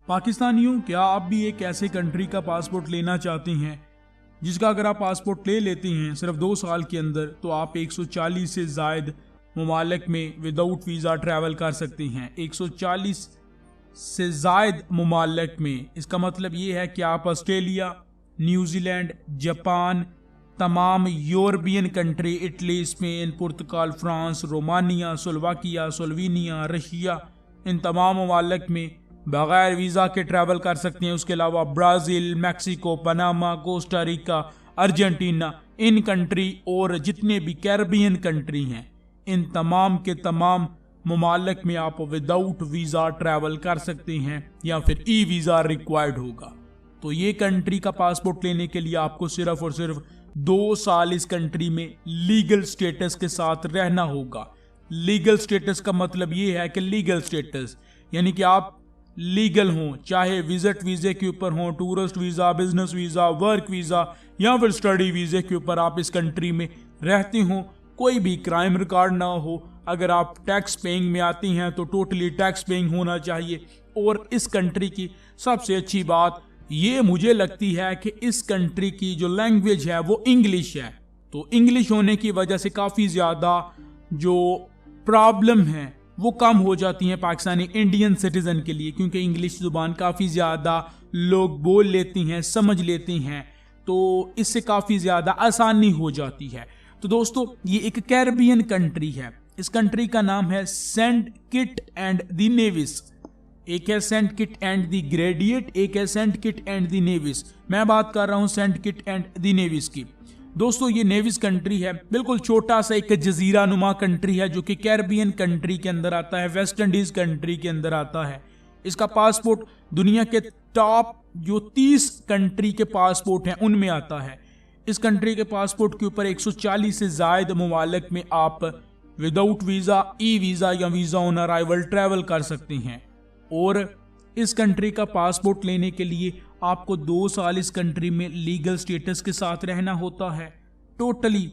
पाकिस्तानियों, क्या आप भी एक ऐसे कंट्री का पासपोर्ट लेना चाहते हैं जिसका अगर आप पासपोर्ट ले लेते हैं सिर्फ 2 साल के अंदर तो आप 140 से ज़ायद ममालिक में विदाउट वीज़ा ट्रैवल कर सकते हैं। 140 से ज़ायद ममालिक में, इसका मतलब ये है कि आप ऑस्ट्रेलिया, न्यूजीलैंड, जापान, तमाम यूरोपियन कंट्री, इटली, स्पेन, पुर्तगाल, France, Romania, Slovakia, Slovenia, Russia, इन तमाम ममालिक में बगैर वीज़ा के ट्रैवल कर सकते हैं। उसके अलावा Brazil, Mexico, Panama, Costa Rica, Argentina, in country और जितने भी कैरिबियन कंट्री हैं, इन तमाम के तमाम ममालिक में आप विदाउट वीज़ा ट्रैवल कर सकते हैं या फिर ई वीज़ा रिक्वायर्ड होगा। तो ये कंट्री का पासपोर्ट लेने के लिए आपको सिर्फ और सिर्फ 2 साल इस कंट्री में लीगल स्टेटस के साथ रहना होगा। लीगल स्टेटस का मतलब ये है कि लीगल स्टेटस यानी कि आप लीगल हों, चाहे विजिट वीज़े के ऊपर हों, tourist visa, business visa, work visa या फिर स्टडी वीज़े के ऊपर आप इस कंट्री में रहते हों, कोई भी क्राइम रिकॉर्ड ना हो। अगर आप टैक्स पेइंग में आती हैं तो टोटली टैक्स पेइंग होना चाहिए। और इस कंट्री की सबसे अच्छी बात ये मुझे लगती है कि इस कंट्री की जो लैंग्वेज है वो इंग्लिश है। तो इंग्लिश होने की वजह से काफ़ी ज़्यादा जो प्रॉब्लम है वो कम हो जाती हैं पाकिस्तानी इंडियन सिटीज़न के लिए, क्योंकि इंग्लिश ज़ुबान काफ़ी ज़्यादा लोग बोल लेती हैं, समझ लेती हैं, तो इससे काफ़ी ज़्यादा आसानी हो जाती है। तो दोस्तों, ये एक कैरिबियन कंट्री है। इस कंट्री का नाम है Saint Kitts and the Nevis. एक है Saint Kitts and the Grenadines, एक है Saint Kitts and the Nevis. मैं बात कर रहा हूँ Saint Kitts and the Nevis की। दोस्तों, ये नेविस कंट्री है, बिल्कुल छोटा सा एक जजीरा नुमा कंट्री है जो कि कैरिबियन कंट्री के अंदर आता है, वेस्ट इंडीज कंट्री के अंदर आता है। इसका पासपोर्ट दुनिया के टॉप जो 30 कंट्री के पासपोर्ट हैं उनमें आता है। इस कंट्री के पासपोर्ट के ऊपर 140 से ज़ायद ममालिक में आप विदाउट वीज़ा, ई वीज़ा या वीज़ा ऑन अराइवल ट्रैवल कर सकते हैं। और इस कंट्री का पासपोर्ट लेने के लिए आपको 2 साल इस कंट्री में लीगल स्टेटस के साथ रहना होता है। टोटली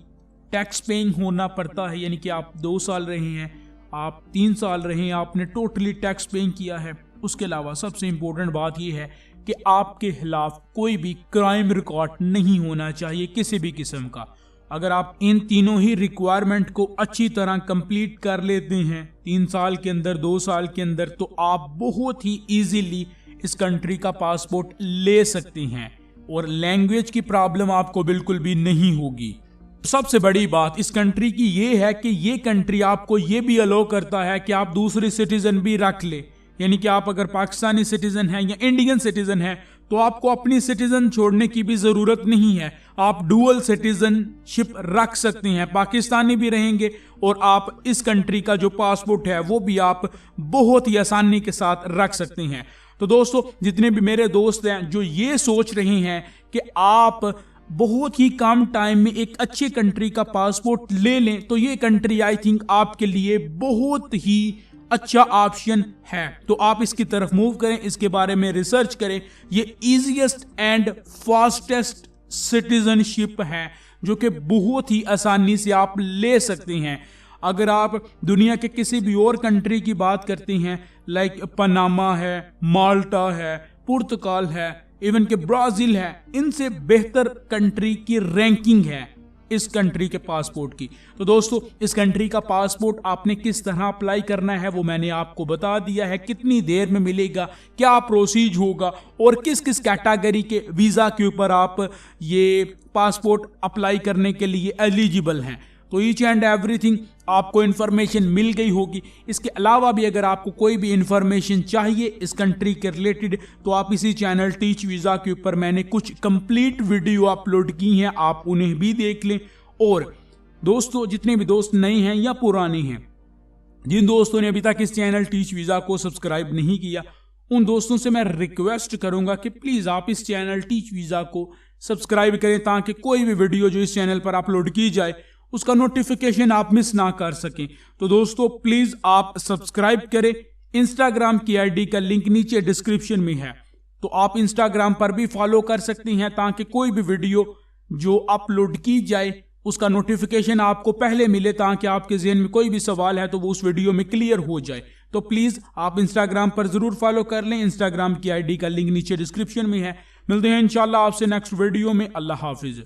टैक्स पेइंग होना पड़ता है, यानी कि आप 2 साल रहे हैं, आप 3 साल रहे हैं, आपने टोटली टैक्स पेइंग किया है। उसके अलावा सबसे इम्पोर्टेंट बात यह है कि आपके खिलाफ कोई भी क्राइम रिकॉर्ड नहीं होना चाहिए किसी भी किस्म का। अगर आप इन तीनों ही रिक्वायरमेंट को अच्छी तरह कंप्लीट कर लेते हैं 3 साल के अंदर, 2 साल के अंदर, तो आप बहुत ही इजीली इस कंट्री का पासपोर्ट ले सकते हैं और लैंग्वेज की प्रॉब्लम आपको बिल्कुल भी नहीं होगी। सबसे बड़ी बात इस कंट्री की ये है कि ये कंट्री आपको ये भी अलाउ करता है कि आप दूसरे सिटीजन भी रख ले, यानी कि आप अगर पाकिस्तानी सिटीजन हैं या इंडियन सिटीजन हैं तो आपको अपनी सिटीजन छोड़ने की भी जरूरत नहीं है। आप डुअल सिटीजनशिप रख सकते हैं, पाकिस्तानी भी रहेंगे और आप इस कंट्री का जो पासपोर्ट है वो भी आप बहुत ही आसानी के साथ रख सकते हैं। तो दोस्तों, जितने भी मेरे दोस्त हैं जो ये सोच रहे हैं कि आप बहुत ही कम टाइम में एक अच्छी कंट्री का पासपोर्ट ले लें, तो ये कंट्री आई थिंक आपके लिए बहुत ही अच्छा ऑप्शन है। तो आप इसकी तरफ मूव करें, इसके बारे में रिसर्च करें। ये इजीएस्ट एंड फास्टेस्ट सिटीजनशिप है जो कि बहुत ही आसानी से आप ले सकते हैं। अगर आप दुनिया के किसी भी और कंट्री की बात करते हैं, लाइक पनामा है, माल्टा है, पुर्तगाल है, इवन के ब्राज़ील है, इनसे बेहतर कंट्री की रैंकिंग है इस कंट्री के पासपोर्ट की। तो दोस्तों, इस कंट्री का पासपोर्ट आपने किस तरह अप्लाई करना है वो मैंने आपको बता दिया है। कितनी देर में मिलेगा, क्या प्रोसीज होगा और किस किस कैटेगरी के वीज़ा के ऊपर आप ये पासपोर्ट अप्लाई करने के लिए एलिजिबल हैं। तो ईच एंड एवरीथिंग आपको इन्फॉर्मेशन मिल गई होगी। इसके अलावा भी अगर आपको कोई भी इन्फॉर्मेशन चाहिए इस कंट्री के रिलेटेड तो आप इसी चैनल टीच वीज़ा के ऊपर मैंने कुछ कंप्लीट वीडियो अपलोड की हैं, आप उन्हें भी देख लें। और दोस्तों, जितने भी दोस्त नए हैं या पुराने हैं, जिन दोस्तों ने अभी तक इस चैनल टीच वीज़ा को सब्सक्राइब नहीं किया, उन दोस्तों से मैं रिक्वेस्ट करूंगा कि प्लीज़ आप इस चैनल टीच वीज़ा को सब्सक्राइब करें ताकि कोई भी वीडियो जो इस चैनल पर अपलोड की जाए उसका नोटिफिकेशन आप मिस ना कर सकें। तो दोस्तों, प्लीज आप सब्सक्राइब करें। इंस्टाग्राम की आईडी का लिंक नीचे डिस्क्रिप्शन में है, तो आप इंस्टाग्राम पर भी फॉलो कर सकती हैं ताकि कोई भी वीडियो जो अपलोड की जाए उसका नोटिफिकेशन आपको पहले मिले, ताकि आपके ज़हन में कोई भी सवाल है तो वो उस वीडियो में क्लियर हो जाए। तो प्लीज़ आप इंस्टाग्राम पर ज़रूर फॉलो कर लें। इंस्टाग्राम की आईडी का लिंक नीचे डिस्क्रिप्शन में है। मिलते हैं इंशाल्लाह आपसे नेक्स्ट वीडियो में। अल्लाह हाफिज़।